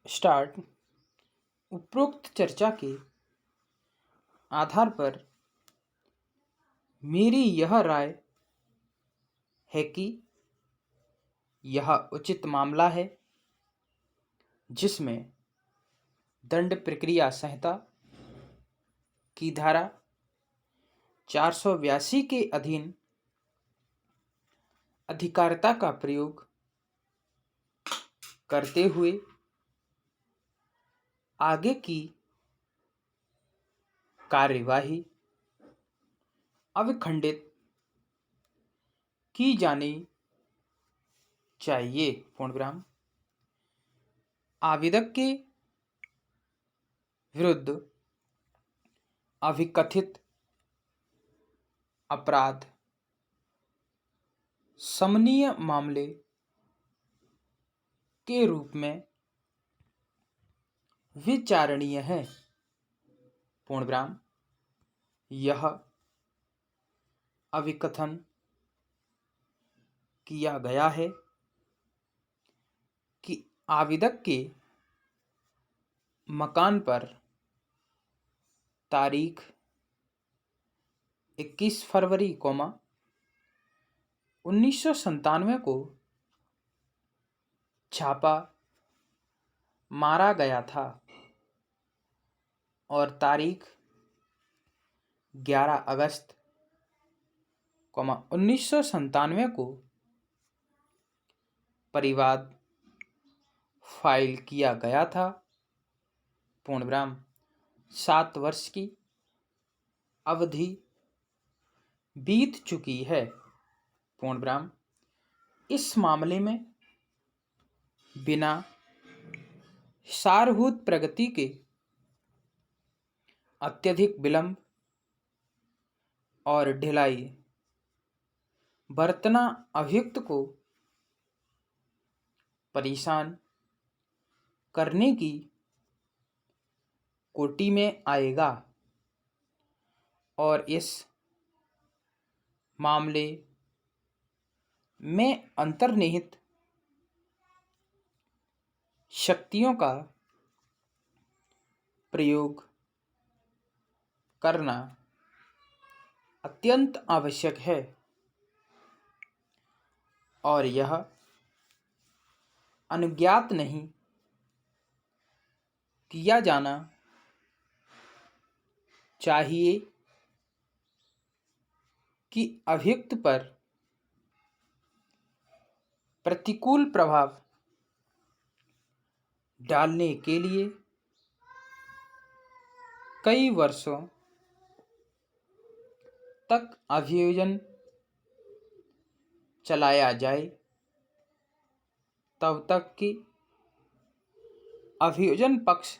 Start. उपरोक्त चर्चा के आधार पर मेरी यह राय है कि यह उचित मामला है जिसमें दंड प्रक्रिया संहिता की धारा 482 के अधीन अधिकारिता का प्रयोग करते हुए आगे की कार्यवाही अविखंडित की जानी चाहिए। पूर्णविराम। आवेदक के विरुद्ध अभिकथित अपराध समनीय मामले के रूप में विचारणीय है। पूर्णविराम। यह अभिकथन किया गया है कि आवेदक के मकान पर तारीख 21 फरवरी 1997 को छापा मारा गया था और तारीख 11 अगस्त 1997 को परिवाद फाइल किया गया था। पूर्णविराम। 7 वर्ष की अवधि बीत चुकी है। पूर्णविराम। इस मामले में बिना सारभूत प्रगति के अत्यधिक विलंब और ढिलाई बरतना अभियुक्त को परेशान करने की कोटि में आएगा और इस मामले में अंतर्निहित शक्तियों का प्रयोग करना अत्यंत आवश्यक है और यह अनुज्ञात नहीं किया जाना चाहिए कि अभियुक्त पर प्रतिकूल प्रभाव डालने के लिए कई वर्षों तक अभियोजन चलाया जाए तब तक कि अभियोजन पक्ष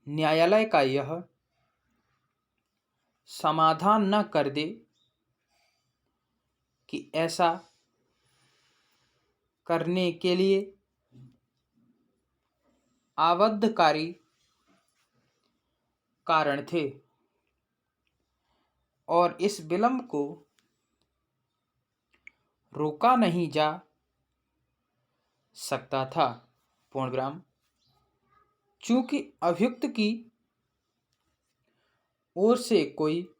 न्यायालय का यह समाधान न कर दे कि ऐसा करने के लिए आबद्धकारी कारण थे और इस विलंब को रोका नहीं जा सकता था। पूर्णविराम। चूंकि अभियुक्त की ओर से कोई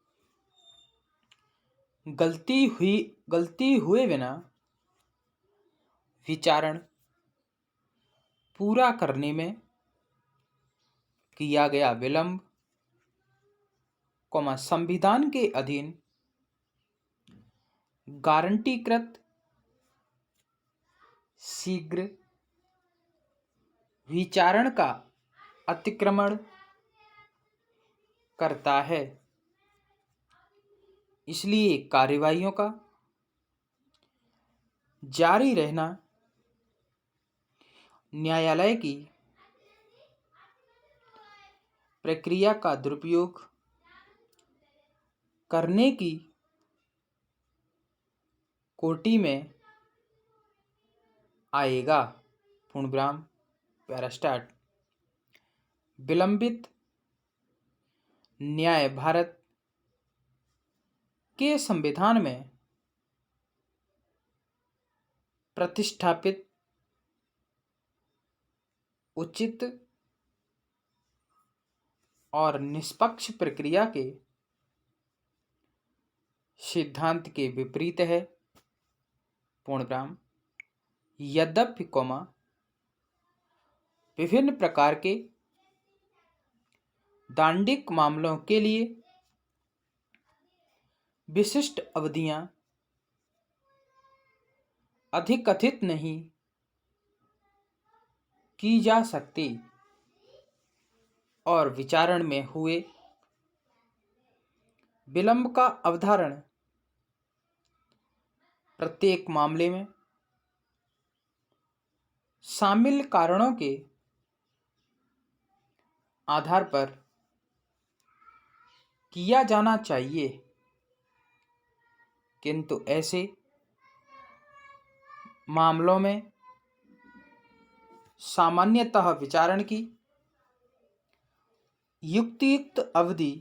गलती हुए बिना विचारण पूरा करने में किया गया विलंब, संविधान के अधीन गारंटीकृत शीघ्र विचारण का अतिक्रमण करता है। इसलिए कार्यवाहियों का जारी रहना न्यायालय की प्रक्रिया का दुरुपयोग करने की कोटि में आएगा। पूर्णविराम। Para start. विलंबित न्याय भारत के संविधान में प्रतिष्ठापित उचित और निष्पक्ष प्रक्रिया के सिद्धांत के विपरीत है। पूर्णविराम। यद्यपि विभिन्न प्रकार के दांडिक मामलों के लिए विशिष्ट अवधियां अधिकथित नहीं की जा सकती और विचारण में हुए विलंब का अवधारण प्रत्येक मामले में शामिल कारणों के आधार पर किया जाना चाहिए, किंतु ऐसे मामलों में सामान्यतः विचारण की युक्तियुक्त अवधि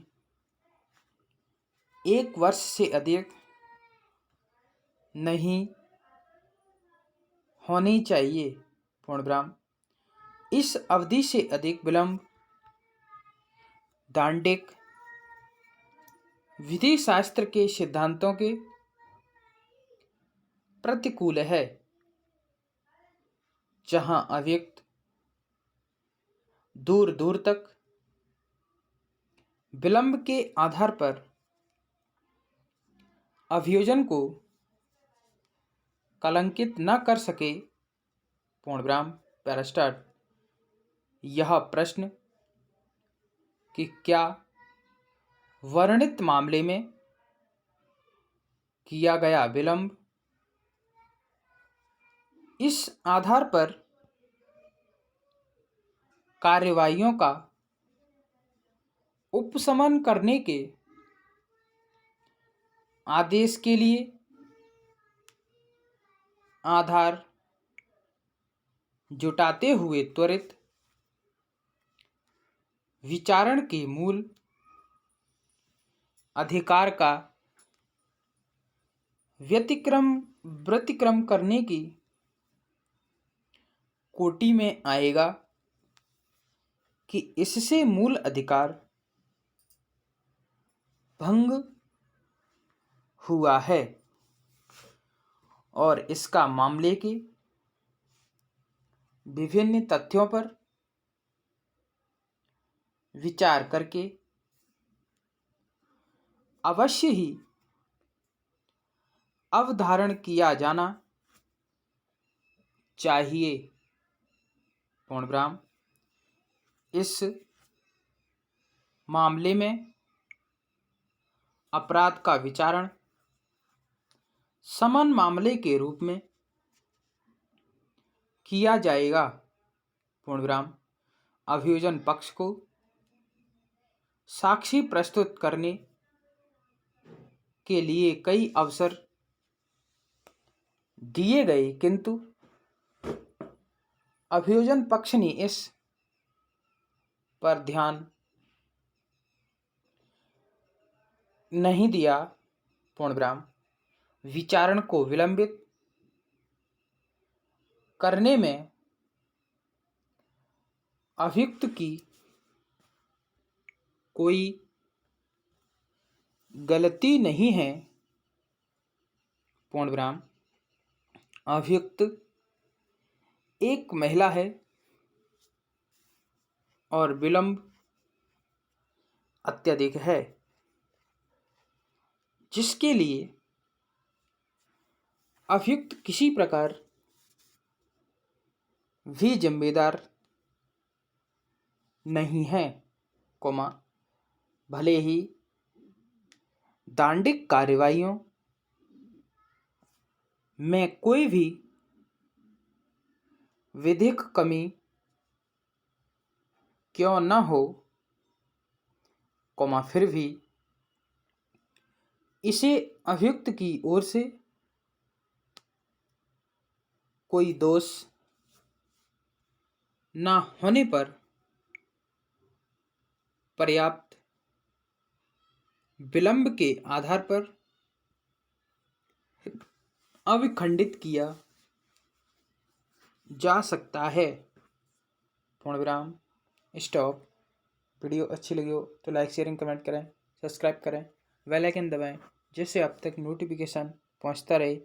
1 वर्ष से अधिक नहीं होनी चाहिए। पूर्णविराम। इस अवधि से अधिक विलंब दांडिक विधि शास्त्र के सिद्धांतों के प्रतिकूल है, जहां अभियुक्त दूर दूर तक विलंब के आधार पर अभियोजन को कलंकित न कर सके। पूर्णविराम। पैरास्टार्ट। यह प्रश्न कि क्या वर्णित मामले में किया गया विलंब इस आधार पर कार्यवाहियों का उपशमन करने के आदेश के लिए आधार जुटाते हुए त्वरित विचारण के मूल अधिकार का व्यतिक्रम करने की कोटि में आएगा कि इससे मूल अधिकार भंग हुआ है और इसका मामले के विभिन्न तथ्यों पर विचार करके अवश्य ही अवधारण किया जाना चाहिए। पूर्णविराम। इस मामले में अपराध का विचारण समन मामले के रूप में किया जाएगा। पूर्णविराम। अभियोजन पक्ष को साक्षी प्रस्तुत करने के लिए कई अवसर दिए गए, किंतु अभियोजन पक्ष ने इस पर ध्यान नहीं दिया। पूर्णविराम। विचारण को विलंबित करने में अभियुक्त की कोई गलती नहीं है। पूर्णविराम। अभियुक्त एक महिला है और विलंब अत्यधिक है, जिसके लिए अभियुक्त किसी प्रकार भी जिम्मेदार नहीं है, भले ही दांडिक कार्यवाहियों में कोई भी विधिक कमी क्यों न हो, फिर भी इसे अभियुक्त की ओर से कोई दोष न होने पर पर्याप्त विलंब के आधार पर अविखंडित किया जा सकता है। पूर्ण विराम स्टॉप। वीडियो अच्छी लगी हो तो लाइक शेयरिंग कमेंट करें, सब्सक्राइब करें, बेल आइकन दबाएं जिससे आप तक नोटिफिकेशन पहुंचता रहे।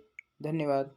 धन्यवाद।